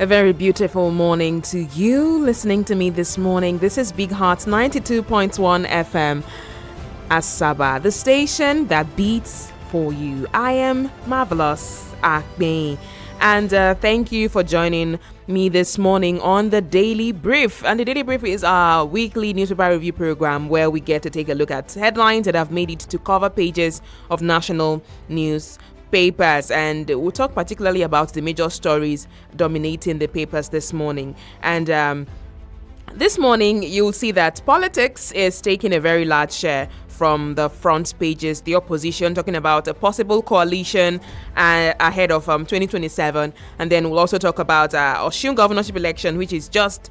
A very beautiful morning to you listening to me this morning. This is Bigheart 92.1 FM, Asaba, the station that beats for you. I am Marvellous Akpenyi, and thank you for joining me this morning on the Daily Brief. And the Daily Brief is our weekly newspaper review program where we get to take a look at headlines that have made it to cover pages of national news papers, and we'll talk particularly about the major stories dominating the papers this morning. And this morning you'll see that politics is taking a very large share from the front pages. The opposition talking about a possible coalition ahead of 2027, and then we'll also talk about Osun governorship election, which is just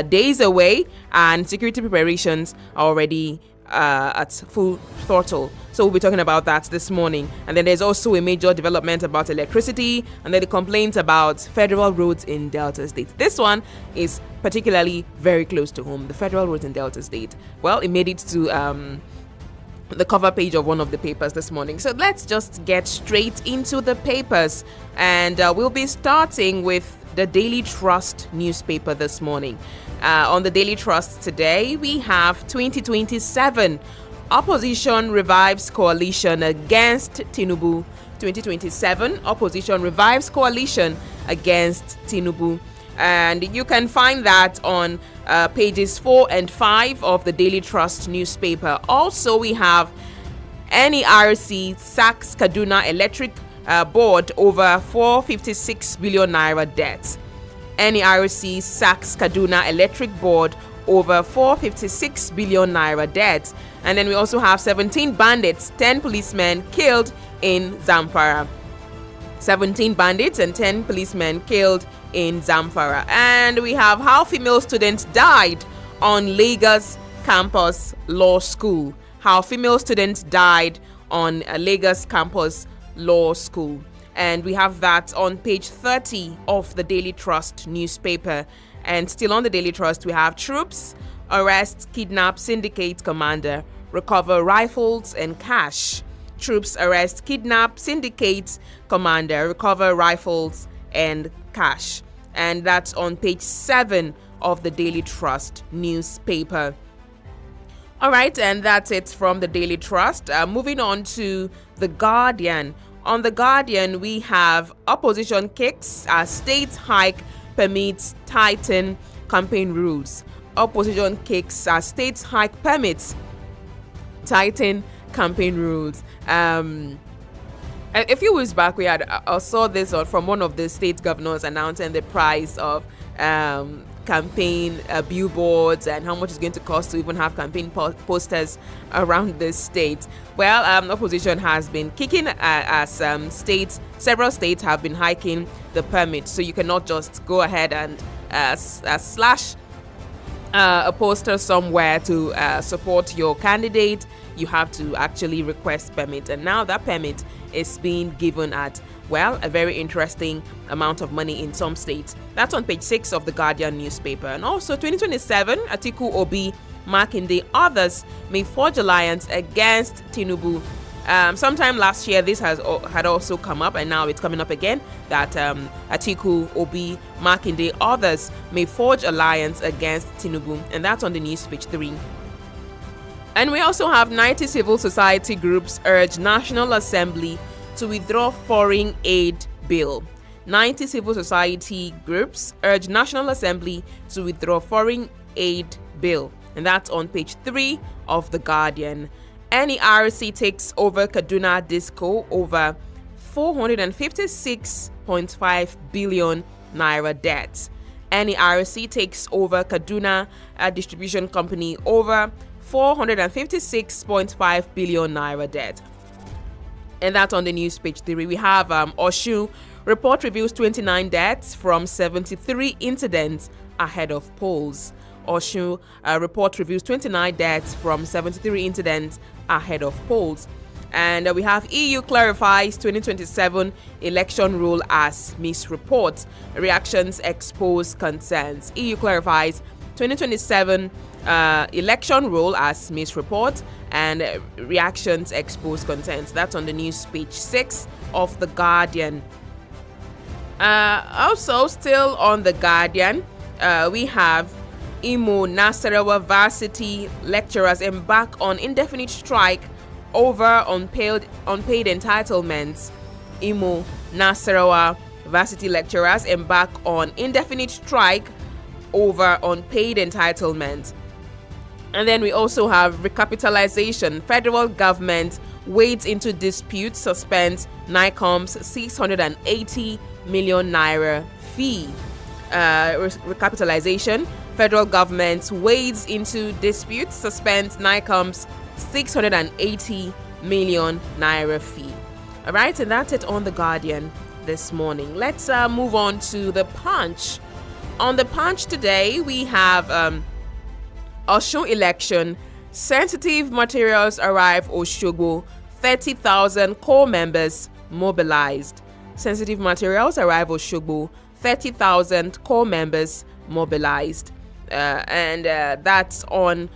days away, and security preparations are already at full throttle. So we'll be talking about that this morning. And then there's also a major development about electricity, and then the complaints about federal roads in Delta State. This one is particularly very close to home, the federal roads in Delta State. Well, it made it to the cover page of one of the papers this morning. So let's just get straight into the papers, and we'll be starting with the Daily Trust newspaper this morning. On the Daily Trust today, we have 2027 opposition revives coalition against Tinubu. 2027 opposition revives coalition against Tinubu. And you can find that on pages 4 and 5 of the Daily Trust newspaper. Also, we have NERC sacks Kaduna Electric Board over 456 billion naira debt. NERC sacks Kaduna Electric Board over 456 billion naira debt. And then we also have 17 bandits, 10 policemen killed in Zamfara. 17 bandits and 10 policemen killed in Zamfara. And we have how female students died on Lagos campus law school. How female students died on Lagos campus law school. And we have that on page 30 of the Daily Trust newspaper. And still on the Daily Trust, we have troops arrest kidnap syndicate commander, recover rifles and cash. Troops arrest kidnap syndicate commander, recover rifles and cash. And that's on page 7 of the Daily Trust newspaper. All right, and that's it from the Daily Trust. Moving on to The Guardian. On The Guardian, we have opposition kicks as state hike permits tighten campaign rules. Opposition kicks as state hike permits tighten campaign rules. A few weeks back, I saw this from one of the state governors announcing the price of campaign billboards and how much it's going to cost to even have campaign posters around the state. Well, opposition has been kicking as several states have been hiking the permit, so you cannot just go ahead and slash a poster somewhere to support your candidate. You have to actually request permit, and now that permit is being given at, well, a very interesting amount of money in some states. That's on page 6 of the Guardian newspaper. And also 2027, Atiku, Obi, Makinde, others may forge alliance against Tinubu. Sometime last year, this had also come up, and now it's coming up again, that Atiku, Obi, Makinde, others may forge alliance against Tinubu. And that's on the news page 3. And we also have 90 civil society groups urge National Assembly to withdraw foreign aid bill. 90 civil society groups urge National Assembly to withdraw foreign aid bill. And that's on page 3 of The Guardian. NERC takes over Kaduna Disco over 456.5 billion naira debt. NERC takes over Kaduna Distribution Company over 456.5 billion naira debt. And that's on the news page 3. We have Osun report reveals 29 deaths from 73 incidents ahead of polls. Osun report reveals 29 deaths from 73 incidents ahead of polls. And we have EU clarifies 2027 election rule as misreport. Reactions expose concerns. EU clarifies 2027 election rule as misreport, and reactions expose concerns. That's on the news page 6 of The Guardian. Also, still on The Guardian, we have Imo Nasarawa varsity lecturers embark on indefinite strike over unpaid entitlements. Imo Nasarawa varsity lecturers embark on indefinite strike over unpaid entitlements. And then we also have recapitalization. Federal government wades into dispute, suspends NICOM's 680 million naira fee. Recapitalization. Federal government wades into dispute, suspends NICOM's 680 million naira fee. All right, and that's it on The Guardian this morning. Let's move on to The Punch. On The Punch today, we have Osun election. Sensitive materials arrive Osogbo. 30,000 core members mobilized. Sensitive materials arrive Osogbo. 30,000 core members mobilized. And that's on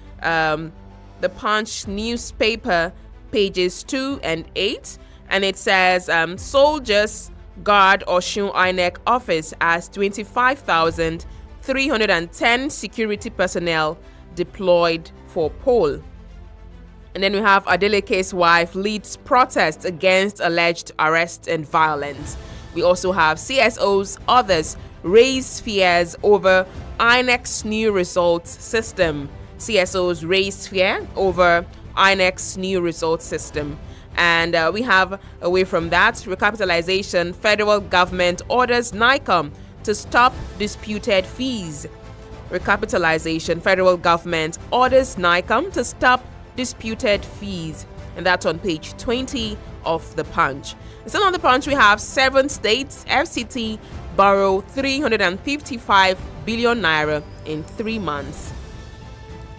The Punch newspaper, pages 2 and 8. And it says soldiers guard Osun INEC office as 25,310 security personnel deployed for poll. And then we have Adeleke's wife leads protests against alleged arrest and violence. We also have CSOs, others raise fears over INEC's new results system. CSOs raise fear over INEC's new results system. And we have, away from that, recapitalization. Federal government orders NICOM to stop disputed fees. Recapitalization. Federal government orders NICOM to stop disputed fees. And that's on page 20 of The Punch. Still on The Punch, we have 7 states FCT borrow 355 billion naira in 3 months.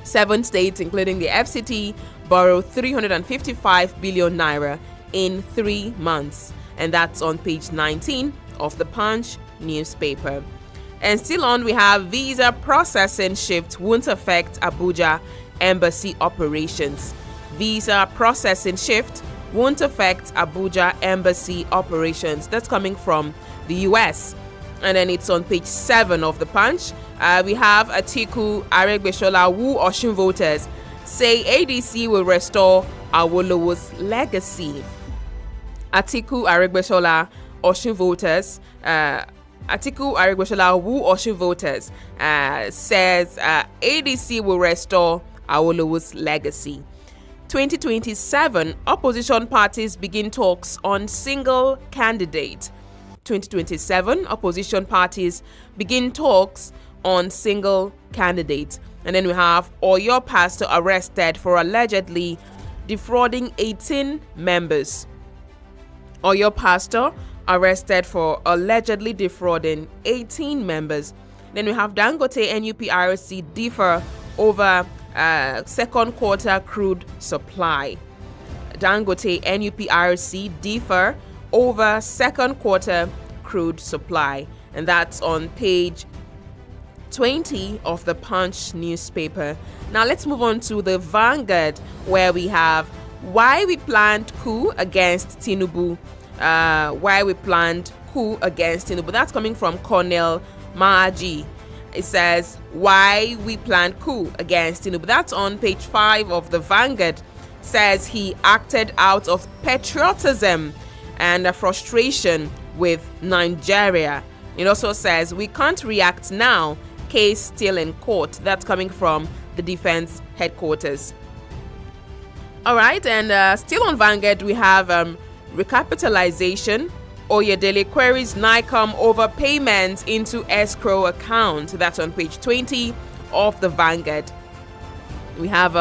7 states, including the FCT, borrow 355 billion naira in 3 months. And that's on page 19 of The Punch newspaper. And still on, we have visa processing shift won't affect Abuja embassy operations. Visa processing shift won't affect Abuja embassy operations. That's coming from the US. And then it's on page 7 of The Punch. We have Atiku Aregbesola woo Osun voters, say ADC will restore Awolowo's legacy. Atiku Aregbesola Osun voters, Atiku Aregbesola woo Osun voters, says ADC will restore Awolowo's legacy. 2027, opposition parties begin talks on single candidate. 2027, opposition parties begin talks on single candidate. And then we have Oyo pastor arrested for allegedly defrauding 18 members. Oyo pastor arrested for allegedly defrauding 18 members. Then we have Dangote NUPRC differ over second quarter crude supply. Dangote NUPRC differ over second quarter crude supply. And that's on page 20 of The Punch newspaper. Now let's move on to the Vanguard, where we have why we planned coup against Tinubu. Why we planned coup against Tinubu. That's coming from Cornel Maaji. It says why we planned coup against Tinubu. That's on page 5 of the Vanguard. Says he acted out of patriotism and a frustration with Nigeria. It also says we can't react now, case still in court. That's coming from the defense headquarters. All right, and still on Vanguard, we have recapitalization. Oyedele queries NICOM over payments into escrow account. That's on page 20 of the Vanguard. We have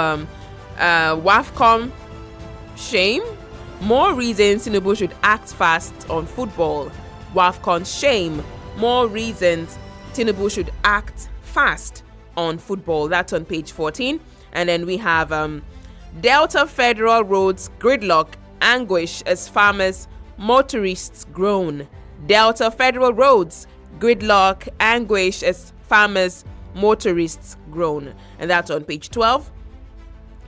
WAFCON shame. More reasons Tinubu should act fast on football. WAFCON shame. More reasons Tinubu should act fast on football. That's on page 14. And then we have Delta Federal Roads gridlock anguish as farmers, motorists groan. Delta Federal Roads gridlock anguish as farmers, motorists groan. And that's on page 12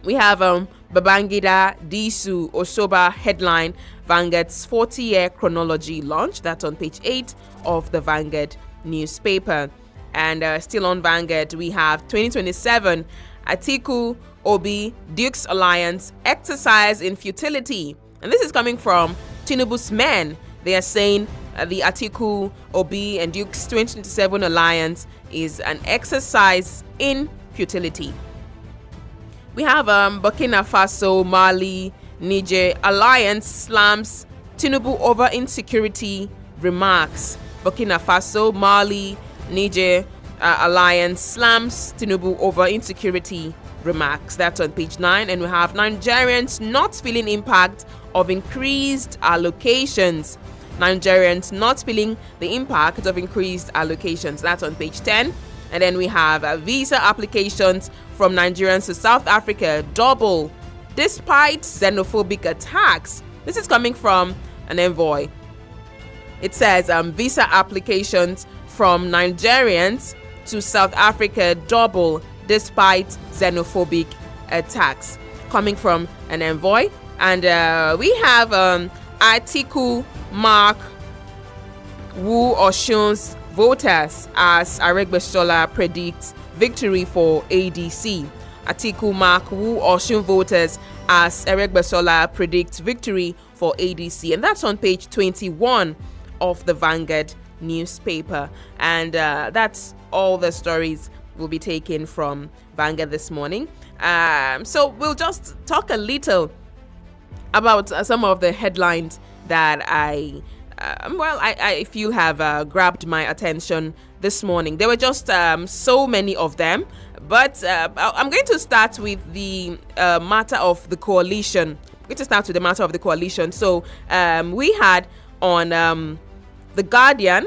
We have Babangida Disu Osoba headline, Vanguard's 40-year chronology launch. That's on page 8 of the Vanguard newspaper. And still on Vanguard, we have 2027 Atiku Obi Duke's alliance exercise in futility. And this is coming from Tinubu's men. They are saying the Atiku Obi and Duke's 2027 alliance is an exercise in futility. We have Burkina Faso, Mali, Niger alliance slams Tinubu over insecurity remarks. Burkina Faso, Mali, Niger alliance slams Tinubu over insecurity remarks. That's on page 9. And we have Nigerians not feeling impact of increased allocations. Nigerians not feeling the impact of increased allocations. That's on page 10. And then we have visa applications from Nigerians to South Africa double despite xenophobic attacks. This is coming from an envoy. It says visa applications from Nigerians to South Africa double despite xenophobic attacks. Coming from an envoy. And we have Atiku Mark Wu Oshun's voters as Aregbesola predicts victory for ADC. Atiku Mark Wu Oshun voters as Aregbesola predicts victory for ADC. And that's on page 21 of the Vanguard newspaper. And that's all the stories we'll be taking from Vanguard this morning. So we'll just talk a little about some of the headlines that I feel have grabbed my attention this morning. There were just so many of them, but I'm going to start with the matter of the coalition. So we had on The Guardian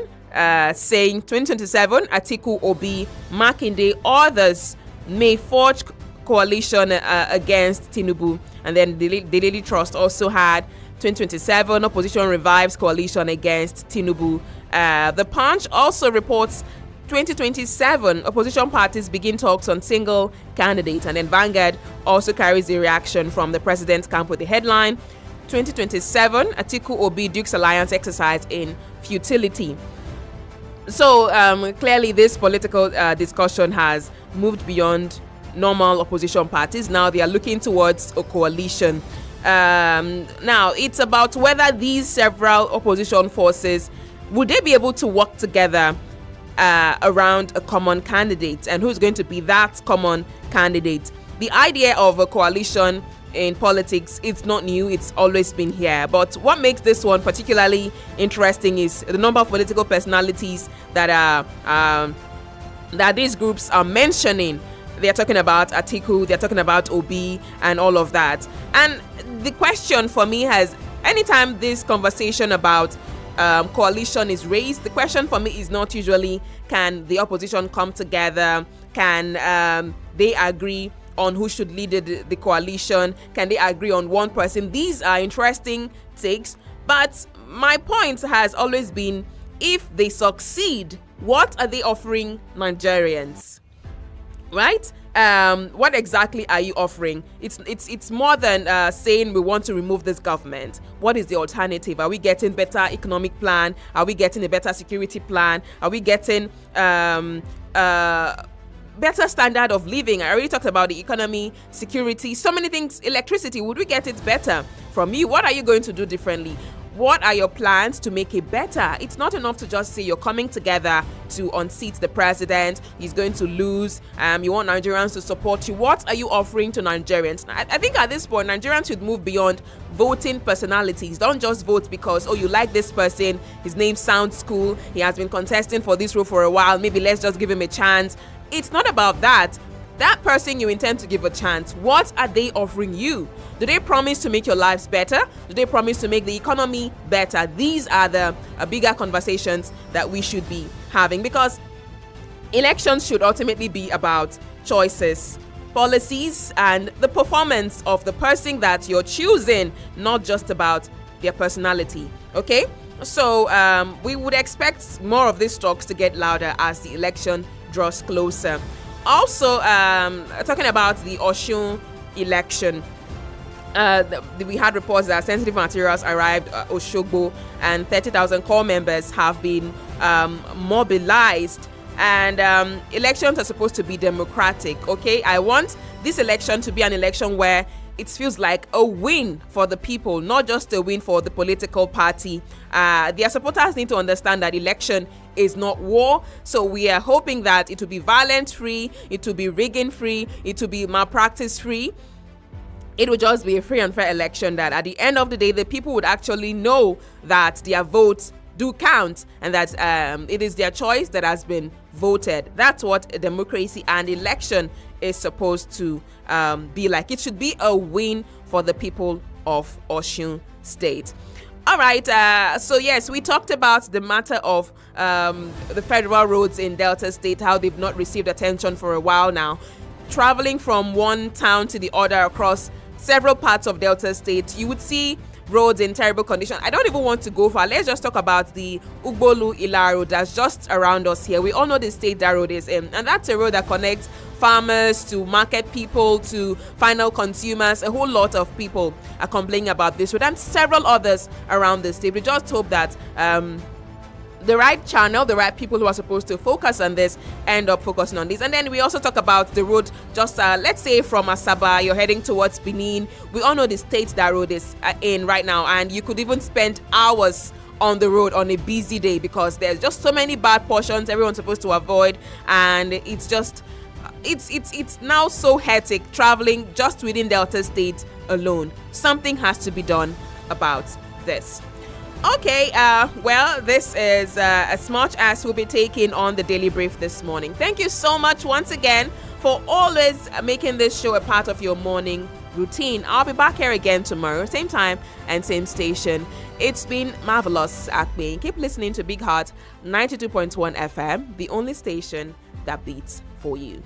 saying 2027 Atiku Obi, Makinde, others may forge coalition against Tinubu. And then the Daily Trust also had 2027 opposition revives coalition against Tinubu. The Punch also reports 2027 opposition parties begin talks on single candidate. And then Vanguard also carries the reaction from the president's camp with the headline 2027 Atiku Obi Duke's alliance exercise in futility. So clearly this political discussion has moved beyond normal opposition parties. Now they are looking towards a coalition. Now it's about whether these several opposition forces would they be able to work together around a common candidate, and who's going to be that common candidate. The idea of a coalition in politics, it's not new, it's always been here. But what makes this one particularly interesting is the number of political personalities that these groups are mentioning. They're talking about Atiku, they're talking about Obi, and all of that. And the question for me has, anytime this conversation about coalition is raised, the question for me is not usually, can the opposition come together? Can they agree on who should lead the coalition? Can they agree on one person? These are interesting takes, but my point has always been, if they succeed, what are they offering Nigerians? Right? What exactly are you offering? It's more than saying we want to remove this government. What is the alternative? Are we getting better economic plan? Are we getting a better security plan? Are we getting better standard of living? I already talked about the economy, security, so many things. Electricity, would we get it better from you? What are you going to do differently? What are your plans to make it better? It's not enough to just say you're coming together to unseat the president. He's going to lose. You want Nigerians to support you. What are you offering to Nigerians? I think at this point, Nigerians should move beyond voting personalities. Don't just vote because, oh, you like this person, his name sounds cool, he has been contesting for this role for a while, maybe let's just give him a chance. It's not about that. That person you intend to give a chance, what are they offering you? Do they promise to make your lives better? Do they promise to make the economy better? These are the bigger conversations that we should be having, because elections should ultimately be about choices, policies, and the performance of the person that you're choosing, not just about their personality. Okay? So we would expect more of these talks to get louder as the election draws closer. Also, talking about the Oshun election. We had reports that sensitive materials arrived at Oshogbo, and 30,000 core members have been mobilized. And elections are supposed to be democratic. Okay, I want this election to be an election where it feels like a win for the people, not just a win for the political party. Their supporters need to understand that election is not war. So we are hoping that it will be violence free, it will be rigging free, it will be malpractice free. It will just be a free and fair election that at the end of the day, the people would actually know that their votes do count and that it is their choice that has been voted. That's what a democracy and election is supposed to be like. It should be a win for the people of Osun State. All right. So yes, we talked about the matter of the federal roads in Delta State, how they've not received attention for a while now. Traveling from one town to the other across several parts of Delta State, you would see roads in terrible condition. I don't even want to go far. Let's just talk about the Ugbolu Ila road that's just around us here. We all know the state that road is in, and that's a road that connects farmers to market people to final consumers. A whole lot of people are complaining about this road and several others around the state. We just hope that the right channel, the right people who are supposed to focus on this end up focusing on this. And then we also talk about the road just let's say from Asaba, you're heading towards Benin. We all know the state that road is in right now, and you could even spend hours on the road on a busy day because there's just so many bad portions everyone's supposed to avoid, and it's just it's now so hectic traveling just within Delta State alone. Something has to be done about this. Okay, well, this is as much as we'll be taking on the Daily Brief this morning. Thank you so much once again for always making this show a part of your morning routine. I'll be back here again tomorrow, same time and same station. It's been Marvellous Akpenyi. Keep listening to Bigheart 92.1 FM, the only station that beats for you.